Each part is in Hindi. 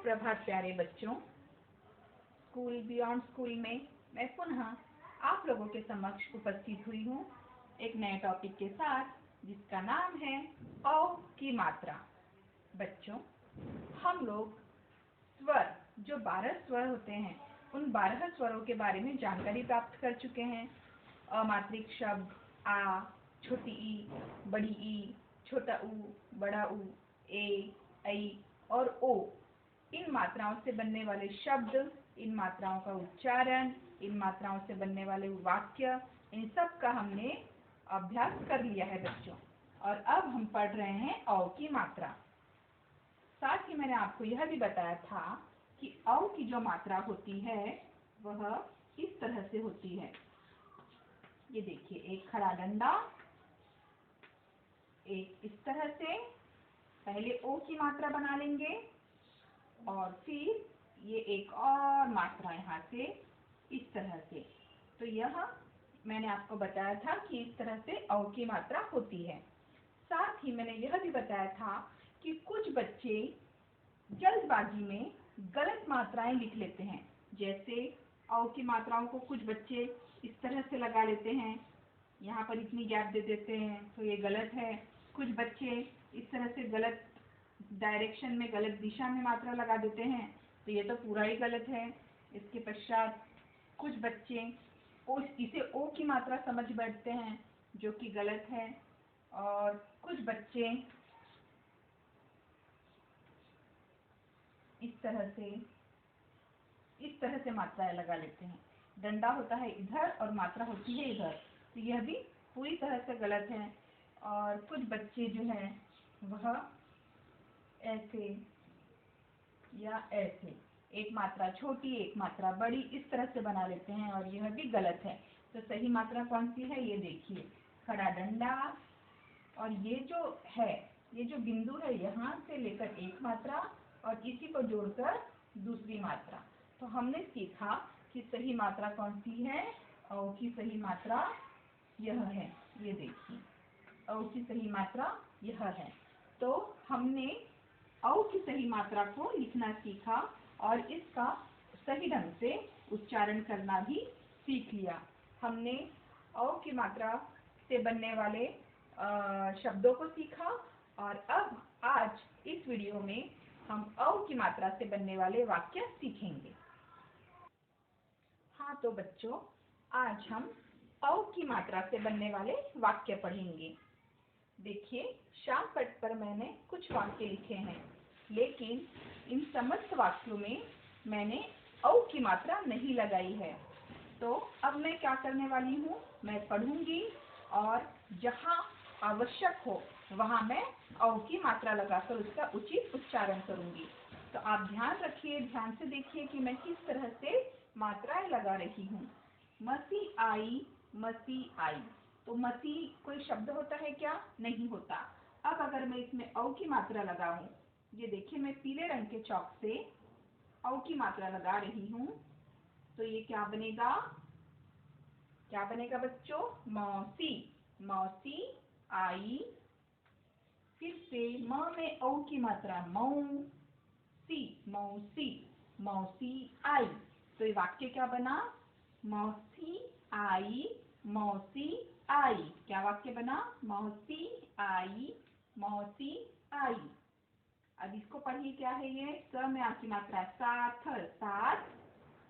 सुप्रभात प्यारे बच्चों। स्कूल बियॉन्ड स्कूल में मैं पुनः आप लोगों के समक्ष उपस्थित हुई हूँ एक नए टॉपिक के साथ, जिसका नाम है अ की मात्रा। बच्चों, हम लोग स्वर, जो 12 स्वर होते हैं, उन 12 स्वरों के बारे में जानकारी प्राप्त कर चुके हैं। अमात्रिक शब्द आ, छोटी ई, बड़ी ई, छोटा ऊ, बड़ा ऊ, ए, ऐ और ओ, इन मात्राओं से बनने वाले शब्द, इन मात्राओं का उच्चारण, इन मात्राओं से बनने वाले वाक्य, इन सब का हमने अभ्यास कर लिया है बच्चों। और अब हम पढ़ रहे हैं अ की मात्रा। साथ ही मैंने आपको यह भी बताया था कि अ की जो मात्रा होती है वह इस तरह से होती है। ये देखिए, एक खड़ा डंडा, एक इस तरह से पहले ओ की मात्रा बना लेंगे और फिर ये एक और मात्रा यहाँ से इस तरह से। तो यह मैंने आपको बताया था कि इस तरह से अ की मात्रा होती है। साथ ही मैंने यह भी बताया था कि कुछ बच्चे जल्दबाजी में गलत मात्राएं लिख लेते हैं। जैसे अ की मात्राओं को कुछ बच्चे इस तरह से लगा लेते हैं, यहाँ पर इतनी गैप दे देते हैं, तो ये गलत है। कुछ बच्चे इस तरह से गलत डायरेक्शन में, गलत दिशा में मात्रा लगा देते हैं, तो ये तो पूरा ही गलत है। इसके पश्चात कुछ बच्चे इसे ओ की मात्रा समझ बैठते हैं, जो कि गलत है। और कुछ बच्चे इस तरह से मात्राएं लगा लेते हैं। डंडा होता है इधर और मात्रा होती है इधर, तो यह भी पूरी तरह से गलत है। और कुछ बच्चे जो है वह ऐसे या ऐसे, एक मात्रा छोटी एक मात्रा बड़ी, इस तरह से बना लेते हैं, और यह भी गलत है। तो सही मात्रा कौन सी है, ये देखिए, खड़ा डंडा, और ये जो बिंदु है, यहाँ से लेकर एक मात्रा और इसी को जोड़कर दूसरी मात्रा। तो हमने सीखा कि सही मात्रा कौन सी है। अ की सही मात्रा यह है, ये देखिए, अ की सही मात्रा यह है। तो हमने अ की सही मात्रा को लिखना सीखा और इसका सही ढंग से उच्चारण करना भी सीख लिया। हमने अ की मात्रा से बनने वाले शब्दों को सीखा, और अब आज इस वीडियो में हम अ की मात्रा से बनने वाले वाक्य सीखेंगे। हाँ तो बच्चों, आज हम अ की मात्रा से बनने वाले वाक्य पढ़ेंगे। देखिए, श्याम पट पर मैंने कुछ वाक्य लिखे हैं, लेकिन इन समस्त वाक्यों में मैंने अ की मात्रा नहीं लगाई है। तो अब मैं क्या करने वाली हूँ, मैं पढ़ूंगी और जहाँ आवश्यक हो वहाँ मैं अ की मात्रा लगाकर उसका उचित उच्चारण करूंगी। तो आप ध्यान रखिए, ध्यान से देखिए कि मैं किस तरह से मात्राएं लगा रही हूँ। मसी आई, मसी आई। तो मसी कोई शब्द होता है क्या? नहीं होता। अब अगर मैं इसमें अ की मात्रा लगाऊं, ये देखिए, मैं पीले रंग के चॉक से अ की मात्रा लगा रही हूँ, तो ये क्या बनेगा? क्या बनेगा बच्चों? मौसी, मौसी आई। फिर से म में अ की मात्रा, मऊ सी, मौसी, मौसी आई। तो ये वाक्य क्या बना? मौसी आई, मौसी आई। क्या वाक्य बना? मौसी आई, मौसी आई। अब इसको पढ़िए, क्या है ये? स में आ की मात्रा, साथ, साथ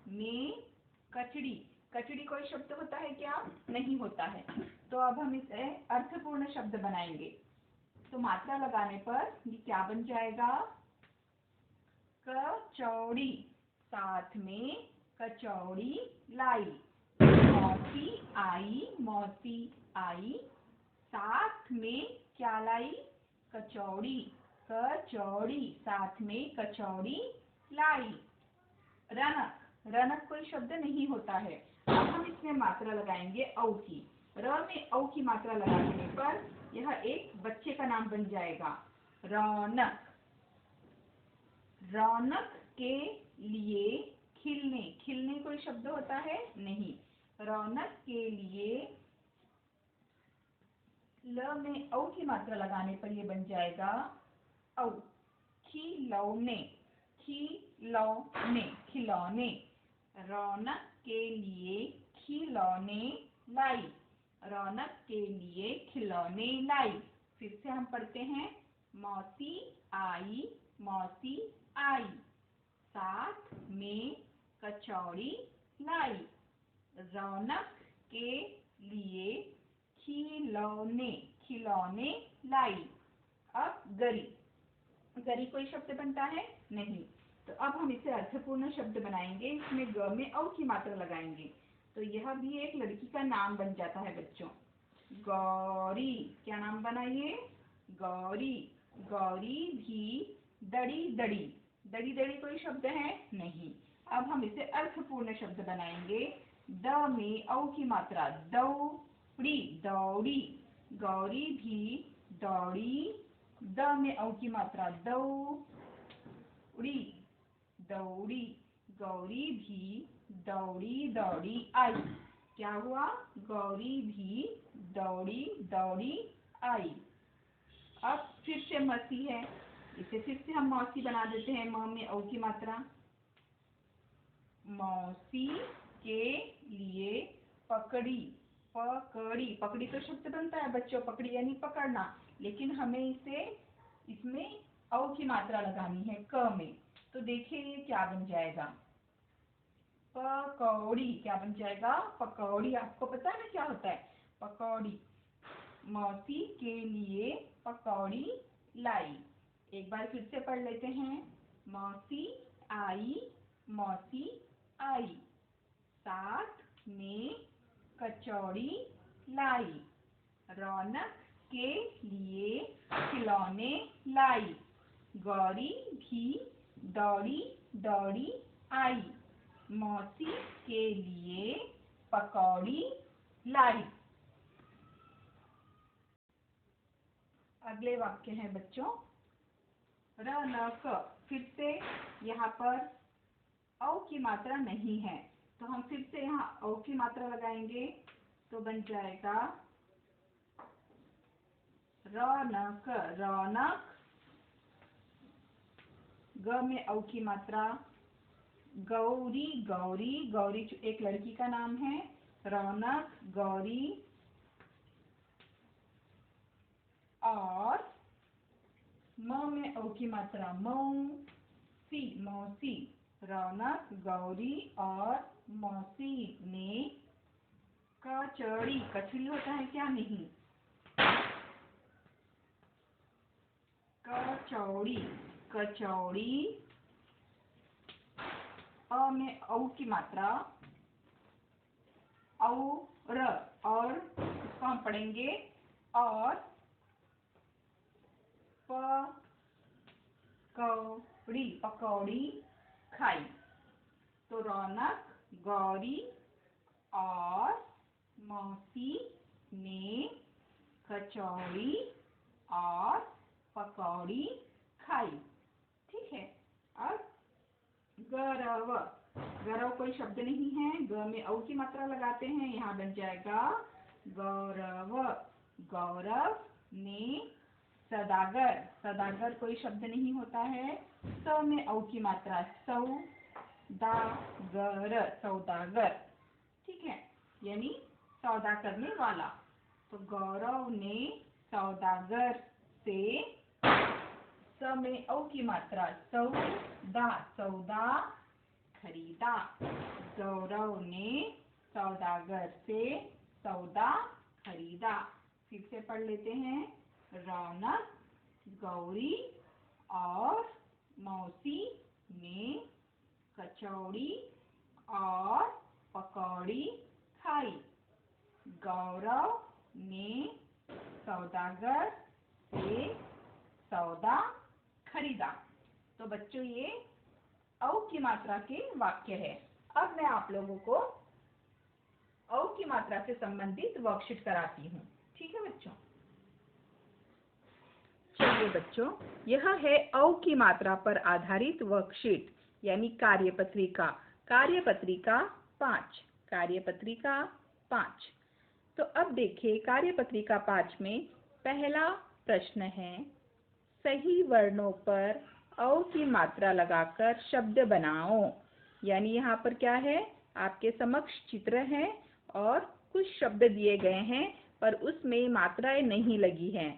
में कचड़ी। कचड़ी कोई शब्द होता है क्या? नहीं होता है। तो अब हम इसे अर्थपूर्ण शब्द बनाएंगे। तो मात्रा लगाने पर ये क्या बन जाएगा? कचौड़ी, साथ में कचौड़ी लाई। मौसी आई, मौसी आई, साथ में क्या लाई? कचौड़ी, कचौड़ी, साथ में कचौड़ी लाई। रनक, रनक कोई शब्द नहीं होता है। अब हम इसमें मात्रा लगाएंगे अ की। र में अ की मात्रा लगा देने पर यह एक बच्चे का नाम बन जाएगा, रौनक। रौनक के लिए खिलने, खिलने कोई शब्द होता है? नहीं। रौनक के लिए ल में औ की मात्रा लगाने पर यह बन जाएगा औ। खिलौने, खिलौने, खिलौने। रौनक के लिए खिलौने लाई, रौनक के लिए खिलौने लाई। फिर से हम पढ़ते हैं, मौसी आई, मौसी आई, साथ में कचौड़ी लाई, रौनक के लिए खिलौने, खिलौने लाई। अब गरी, गरी कोई शब्द बनता है नहीं, तो अब हम इसे अर्थपूर्ण शब्द बनाएंगे। इसमें ग में औ की मात्रा लगाएंगे, तो यह भी एक लड़की का नाम बन जाता है बच्चों। गौरी, क्या नाम बना ये? गौरी। गौरी भी दड़ी दड़ी, दड़ी दड़ी कोई शब्द है नहीं। अब हम इसे अर्थपूर्ण शब्द बनाएंगे। द में औ की मात्रा, दौड़ी, दौड़ी। गौरी भी दौड़ी, द में औ की मात्रा, दौड़ी, दौड़ी। गौरी भी दौड़ी दौड़ी आई। क्या हुआ? गौरी भी दौड़ी दौड़ी आई। अब फिर से मसी है, इसे फिर से हम मौसी बना देते हैं। म में औ की मात्रा, मौसी के लिए पकड़ी, पकड़ी। पकड़ी तो शब्द बनता है बच्चों, पकड़ी यानी पकड़ना, लेकिन हमें इसे इसमें औ की मात्रा लगानी है क में। तो देखिए ये क्या बन जाएगा? पकौड़ी। क्या बन जाएगा? पकौड़ी। आपको पता है ना क्या होता है? पकौड़ी। मौसी के लिए पकौड़ी लाई। एक बार फिर से पढ़ लेते हैं। मौसी आई, मौसी आई, साथ में कचौड़ी लाई, रौनक के लिए खिलौने लाई, गौरी भी दौड़ी दौड़ी आई, मौसी के लिए पकौड़ी लाई। अगले वाक्य है बच्चों, रौनक। फिर से यहाँ पर औ की मात्रा नहीं है, तो हम फिर से यहाँ औ की मात्रा लगाएंगे, तो बन जाएगा रौनक। रौनक, ग में औ की मात्रा, गौरी, गौरी। गौरी एक लड़की का नाम है। रौनक, गौरी, और म में औ की मात्रा, मौसी, मौसी। रौनक, गौरी और मौसी ने कचौड़ी, कचौड़ी होता है क्या? नहीं, कचौड़ी, कचौड़ी। अ में औ की मात्रा, और इसको हम पढ़ेंगे और पकौड़ी, पकौड़ी खाई। तो रौनक, गौरी और मौसी ने कचौड़ी और पकौड़ी खाई। ठीक है। अब गौरव, गौरव कोई शब्द नहीं है, ग में औ की मात्रा लगाते हैं, यहाँ बन जाएगा गौरव। गौरव ने सदागर, सदागर कोई शब्द नहीं होता है, स में औ की मात्रा, सौदागर, सौदागर। ठीक है, यानी सौदा करने वाला। तो गौरव ने सौदागर से, स में औ की मात्रा, सौदा, सौदा खरीदा। गौरव ने सौदागर से सौदा खरीदा। फिर से पढ़ लेते हैं। रौनक, गौरी और मौसी ने कचौड़ी और पकौड़ी खाई। गौरव ने सौदागर से सौदा खरीदा। तो बच्चों ये औ की मात्रा के वाक्य है। अब मैं आप लोगों को औ की मात्रा से संबंधित वर्कशीट कराती हूँ। ठीक है बच्चों? चलिए बच्चों, यह है औ की मात्रा पर आधारित वर्कशीट यानी कार्यपत्रिका। कार्यपत्रिका 5, कार्यपत्रिका 5। तो अब देखिए कार्यपत्रिका 5 में पहला प्रश्न है, सही वर्णों पर औ की मात्रा लगाकर शब्द बनाओ। यानी यहाँ पर क्या है, आपके समक्ष चित्र है और कुछ शब्द दिए गए हैं पर उसमें मात्राएं नहीं लगी हैं।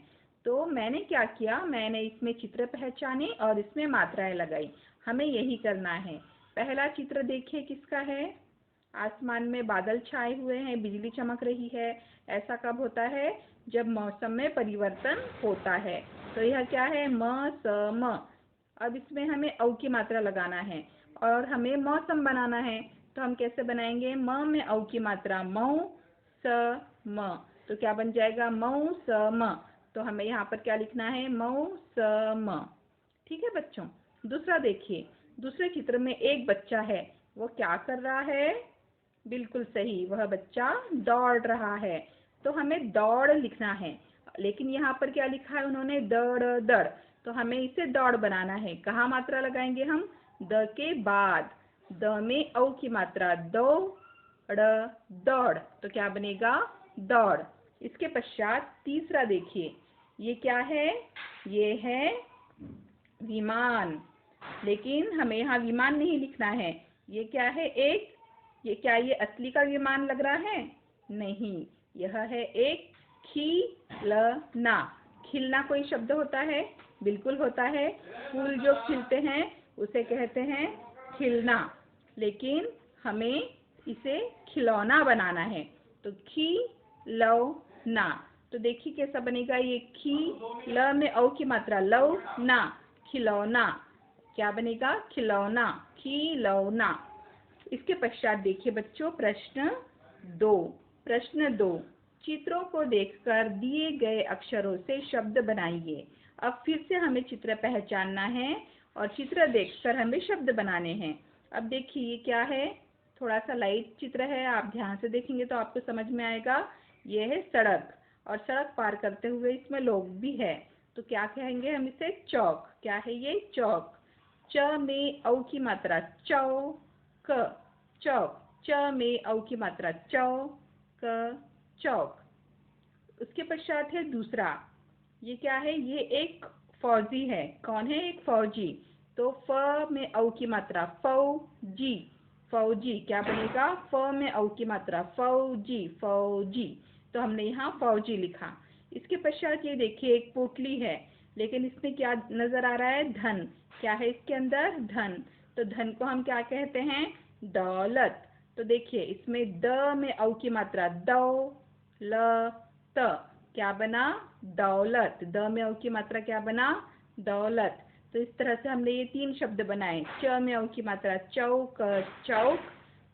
तो मैंने क्या किया, मैंने इसमें चित्र पहचाने और इसमें मात्राएं लगाई। हमें यही करना है। पहला चित्र देखिए किसका है। आसमान में बादल छाए हुए हैं, बिजली चमक रही है। ऐसा कब होता है, जब मौसम में परिवर्तन होता है। तो यह क्या है, मौसम। अब इसमें हमें औ की मात्रा लगाना है और हमें मौसम बनाना है। तो हम कैसे बनाएंगे, म में औ की मात्रा मौसम। तो क्या बन जाएगा, मौसम। तो हमें यहाँ पर क्या लिखना है, मौसम। ठीक है बच्चों। दूसरा देखिए, दूसरे चित्र में एक बच्चा है। वो क्या कर रहा है, बिल्कुल सही, वह बच्चा दौड़ रहा है। तो हमें दौड़ लिखना है, लेकिन यहाँ पर क्या लिखा है उन्होंने, दड़ दड़। तो हमें इसे दौड़ बनाना है। कहाँ मात्रा लगाएंगे हम, द के बाद। द में औ की मात्रा, दौड़ दौड़। तो क्या बनेगा, दौड़। इसके पश्चात तीसरा देखिए, ये क्या है, ये है विमान। लेकिन हमें यहाँ विमान नहीं लिखना है। ये क्या है, एक, ये क्या, ये असली का विमान लग रहा है, नहीं, यह है एक खिलना। खिलना कोई शब्द होता है, बिल्कुल होता है। फूल जो खिलते हैं उसे कहते हैं खिलना, लेकिन हमें इसे खिलौना बनाना है। तो खिलौना। तो देखिए कैसा बनेगा, ये खी ल में औ की मात्रा, लौ ना, खिलौना। क्या बनेगा, खिलौना, खिलौना। इसके पश्चात देखिए बच्चों, प्रश्न 2। प्रश्न 2, चित्रों को देखकर दिए गए अक्षरों से शब्द बनाइए। अब फिर से हमें चित्र पहचानना है और चित्र देखकर हमें शब्द बनाने हैं। अब देखिए ये क्या है, थोड़ा सा लाइट चित्र है, आप ध्यान से देखेंगे तो आपको समझ में आएगा। ये है सड़क और सड़क पार करते हुए इसमें लोग भी है। तो क्या कहेंगे हम इसे, चौक। क्या है ये, चौक। च में औ की मात्रा, चौक, चौक। च में औ की मात्रा, चौक, चौक। उसके पश्चात है दूसरा, ये क्या है, ये एक फौजी है। कौन है, एक फौजी। तो फ में औ की मात्रा, फौजी, फौजी। क्या बनेगा, फ में औ की मात्रा, फौजी, फौजी। तो हमने यहाँ फौजी लिखा। इसके पश्चात ये देखिए एक पोटली है, लेकिन इसमें क्या नजर आ रहा है, धन। क्या है इसके अंदर, धन। तो धन को हम क्या कहते हैं, दौलत। तो देखिए इसमें द में औ की मात्रा, दौ ल त। क्या बना, दौलत। द में औ की मात्रा क्या बना, दौलत। तो इस तरह से हमने ये 3 शब्द बनाए। च में औ की मात्रा, चौक, चौक।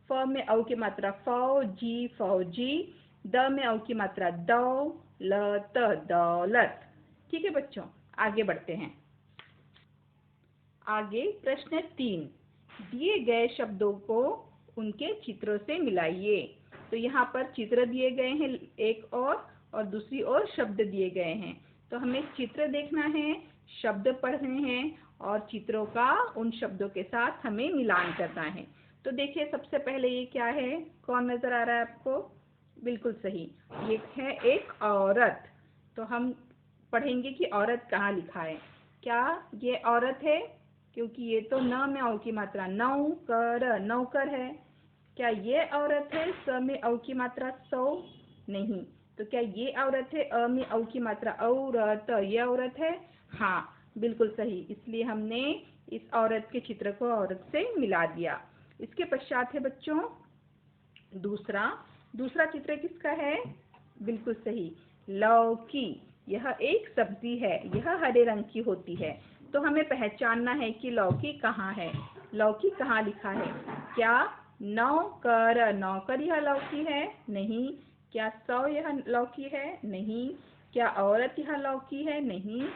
फ में औ की मात्रा, फौजी, फौजी। द में औ की मात्रा, दौलत, दौलत। ठीक है बच्चों, आगे बढ़ते हैं। आगे प्रश्न 3, दिए गए शब्दों को उनके चित्रों से मिलाइए। तो यहाँ पर चित्र दिए गए हैं एक और दूसरी ओर शब्द दिए गए हैं। तो हमें चित्र देखना है, शब्द पढ़ने हैं और चित्रों का उन शब्दों के साथ हमें मिलान करना है। तो देखिए सबसे पहले ये क्या है, कौन नजर आ रहा है आपको, बिल्कुल सही, ये है एक औरत। तो हम पढ़ेंगे कि औरत कहाँ लिखा है। क्या ये औरत है, क्योंकि ये तो न में औ की मात्रा, नौकर, नौकर है। क्या ये औरत है, स में औ की मात्रा, सौ, नहीं। तो क्या ये औरत है, अ में औ की मात्रा, औरत, ये औरत है, हाँ बिल्कुल सही। इसलिए हमने इस औरत के चित्र को औरत से मिला दिया। इसके पश्चात है बच्चों दूसरा। दूसरा चित्र किसका है, बिल्कुल सही, लौकी। यह एक सब्जी है, यह हरे रंग की होती है। तो हमें पहचानना है कि लौकी कहाँ है, लौकी कहाँ लिखा है। क्या नौकर, नौकर यह लौकी है, नहीं। क्या सौ यह लौकी है, नहीं। क्या औरत यह लौकी है, नहीं।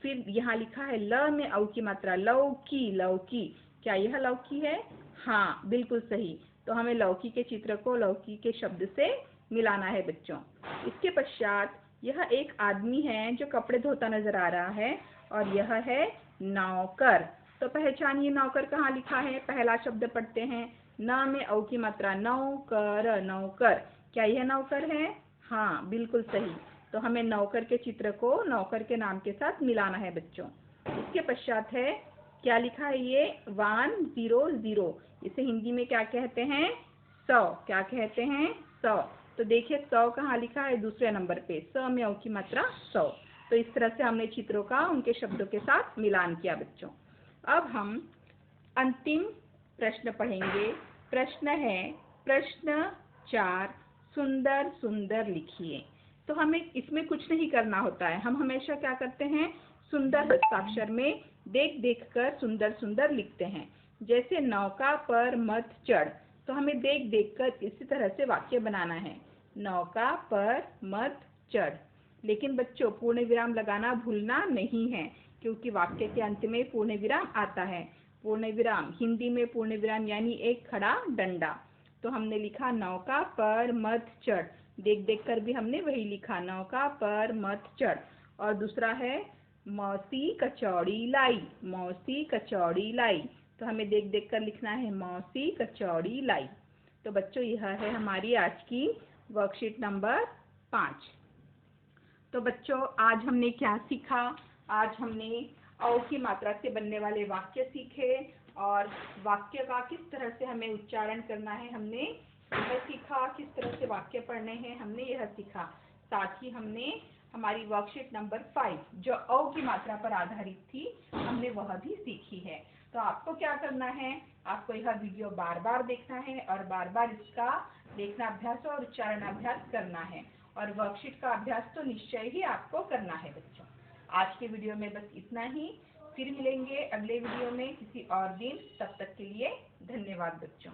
फिर यहाँ लिखा है ल में औ की मात्रा, लौकी, लौकी। क्या यह लौकी है, हाँ बिल्कुल सही। तो हमें लौकी के चित्र को लौकी के शब्द से मिलाना है बच्चों। इसके पश्चात यह एक आदमी है जो कपड़े धोता नजर आ रहा है और यह है नौकर। तो पहचानिए नौकर कहाँ लिखा है। पहला शब्द पढ़ते हैं, न में औ की मात्रा, नौकर, नौकर। क्या यह नौकर है, हाँ बिल्कुल सही। तो हमें नौकर के चित्र को नौकर के नाम के साथ मिलाना है बच्चों। इसके पश्चात है क्या लिखा है ये 100। इसे हिंदी में क्या कहते हैं? 100। क्या कहते हैं? 100। तो देखिए 100 कहाँ लिखा है? दूसरे नंबर पे। स में औ की मात्रा 100। तो इस तरह से हमने चित्रों का उनके शब्दों के साथ मिलान किया बच्चों। अब हम अंतिम प्रश्न पढ़ेंगे। प्रश्न है प्रश्न 4, सुंदर सुंदर लिखिए। तो हमें इसमें कुछ नहीं करना होता है। हम हमेशा क्या करते हैं? सुंदर हस्ताक्षर में देख देख कर सुंदर सुंदर लिखते हैं। जैसे नौका पर मत चढ़, तो हमें देख देख कर इसी तरह से वाक्य बनाना है। नौका पर मत चढ़। लेकिन बच्चों पूर्ण विराम लगाना भूलना नहीं है, क्योंकि वाक्य के अंत में पूर्ण विराम आता है। पूर्ण विराम हिंदी में पूर्ण विराम यानी एक खड़ा डंडा। तो हमने लिखा नौका पर मत चढ़, देख देख कर भी हमने वही लिखा, नौका पर मत चढ़। और दूसरा है मौसी कचौड़ी लाई, मौसी कचौड़ी लाई। तो हमें देख देख कर लिखना है मौसी कचौड़ी लाई। तो बच्चों यह है हमारी आज की वर्कशीट नंबर 5। तो बच्चों आज हमने क्या सीखा? आज हमने औ की मात्रा से बनने वाले वाक्य सीखे और वाक्य का किस तरह से हमें उच्चारण करना है हमने यह सीखा। किस तरह से वाक्य पढ़ने हैं हमने यह सीखा। साथ ही हमने हमारी वर्कशीट नंबर 5 जो औ की मात्रा पर आधारित थी हमने वह भी सीखी है। तो आपको क्या करना है? आपको यह वीडियो बार बार देखना है और बार बार इसका देखना अभ्यास और उच्चारण अभ्यास करना है। और वर्कशीट का अभ्यास तो निश्चय ही आपको करना है बच्चों। आज के वीडियो में बस इतना ही। फिर मिलेंगे अगले वीडियो में किसी और दिन। तब तक के लिए धन्यवाद बच्चों।